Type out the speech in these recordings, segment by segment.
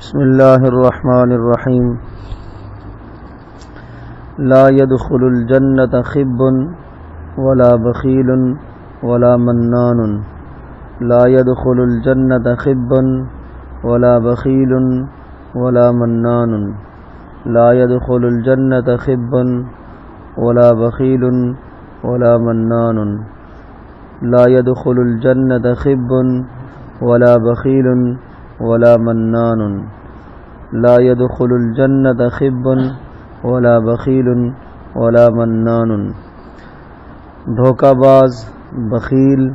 بسم اللہ الرحمن الرحیم لا يدخل الجنة خب ولا بخیل ولا منان لا يدخل الجنة خب ولا بخیل ولا منان لا يدخل الجنة خب ولا بخیل ولا منان لا يدخل الجنة خب ولا بخیل ولا منان لا يدخل الجنة خب ولا بخیل ولا منان دھوکہ باز، بخیل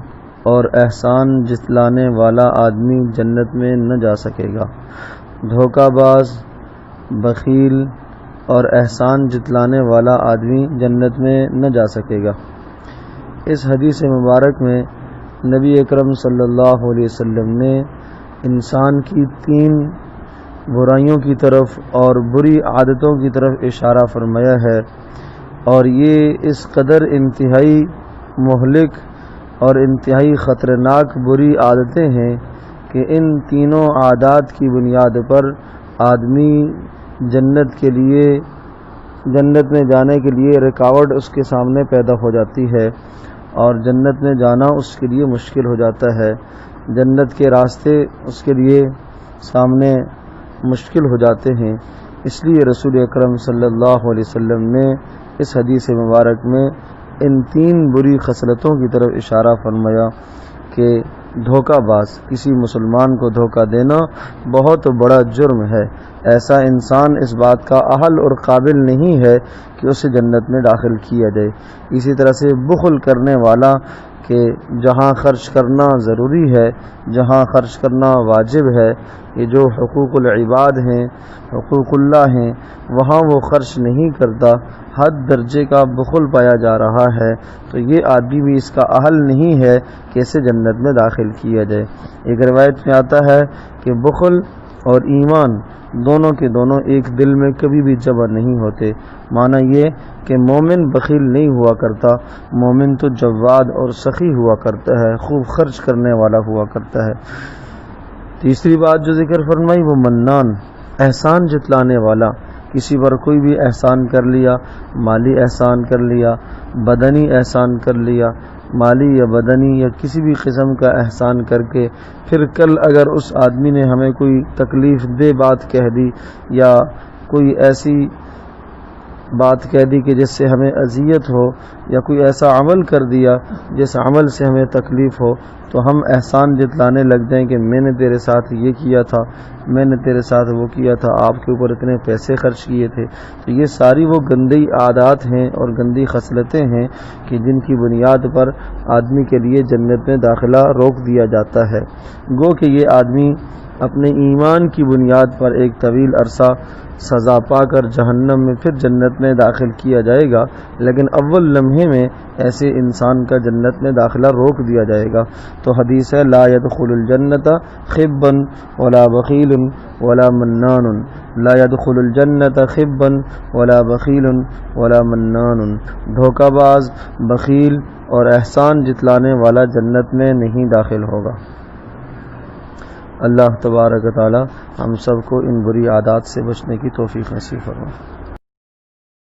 اور احسان جتلانے والا آدمی جنت میں نہ جا سکے گا۔ دھوکہ باز، بخیل اور احسان جتلانے والا آدمی جنت میں نہ جا سکے گا۔ اس حدیث مبارک میں نبی اکرم صلی اللہ علیہ وسلم نے انسان کی 3 برائیوں کی طرف اور بری عادتوں کی طرف اشارہ فرمایا ہے، اور یہ اس قدر انتہائی مہلک اور انتہائی خطرناک بری عادتیں ہیں کہ ان تینوں عادات کی بنیاد پر آدمی جنت میں جانے کے لیے رکاوٹ اس کے سامنے پیدا ہو جاتی ہے، اور جنت میں جانا اس کے لیے مشکل ہو جاتا ہے۔ جنت کے راستے اس کے لیے سامنے مشکل ہو جاتے ہیں۔ اس لیے رسول اکرم صلی اللہ علیہ وسلم نے اس حدیث مبارک میں ان 3 بری خصلتوں کی طرف اشارہ فرمایا کہ دھوکہ باز، کسی مسلمان کو دھوکہ دینا بہت بڑا جرم ہے۔ ایسا انسان اس بات کا اہل اور قابل نہیں ہے کہ اسے جنت میں داخل کیا جائے۔ اسی طرح سے بخل کرنے والا کہ جہاں خرچ کرنا ضروری ہے، جہاں خرچ کرنا واجب ہے، یہ جو حقوق العباد ہیں، حقوق اللہ ہیں، وہاں وہ خرچ نہیں کرتا، حد درجے کا بخل پایا جا رہا ہے، تو یہ آدمی بھی اس کا اہل نہیں ہے کہ اسے جنت میں داخل کیا جائے۔ ایک روایت میں آتا ہے کہ بخل اور ایمان دونوں کے دونوں ایک دل میں کبھی بھی جمع نہیں ہوتے۔ معنی یہ کہ مومن بخیل نہیں ہوا کرتا، مومن تو جواد اور سخی ہوا کرتا ہے، خوب خرچ کرنے والا ہوا کرتا ہے۔ تیسری بات جو ذکر فرمائی وہ منان، احسان جتلانے والا۔ کسی پر کوئی بھی احسان کر لیا، مالی احسان کر لیا، بدنی احسان کر لیا، مالی یا بدنی یا کسی بھی قسم کا احسان کر کے پھر کل اگر اس آدمی نے ہمیں کوئی تکلیف دہ بات کہہ دی یا کوئی ایسی بات کہہ دی کہ جس سے ہمیں اذیت ہو، یا کوئی ایسا عمل کر دیا جس عمل سے ہمیں تکلیف ہو، تو ہم احسان جتلانے لگ جائیں کہ میں نے تیرے ساتھ یہ کیا تھا، میں نے تیرے ساتھ وہ کیا تھا، آپ کے اوپر اتنے پیسے خرچ کیے تھے۔ تو یہ ساری وہ گندی عادات ہیں اور گندی خصلتیں ہیں کہ جن کی بنیاد پر آدمی کے لیے جنت میں داخلہ روک دیا جاتا ہے۔ گو کہ یہ آدمی اپنے ایمان کی بنیاد پر ایک طویل عرصہ سزا پا کر جہنم میں پھر جنت میں داخل کیا جائے گا، لیکن اول لمحے میں ایسے انسان کا جنت میں داخلہ روک دیا جائے گا۔ تو حدیث ہے لا يدخل الجنة خبا ولا بخیل ولا منان لا يدخل الجنة خبا ولا بخیل ولا منان، دھوکہ باز، بخیل اور احسان جتلانے والا جنت میں نہیں داخل ہوگا۔ اللہ تبارک و تعالی ہم سب کو ان بری عادات سے بچنے کی توفیق نصیب فرمائے۔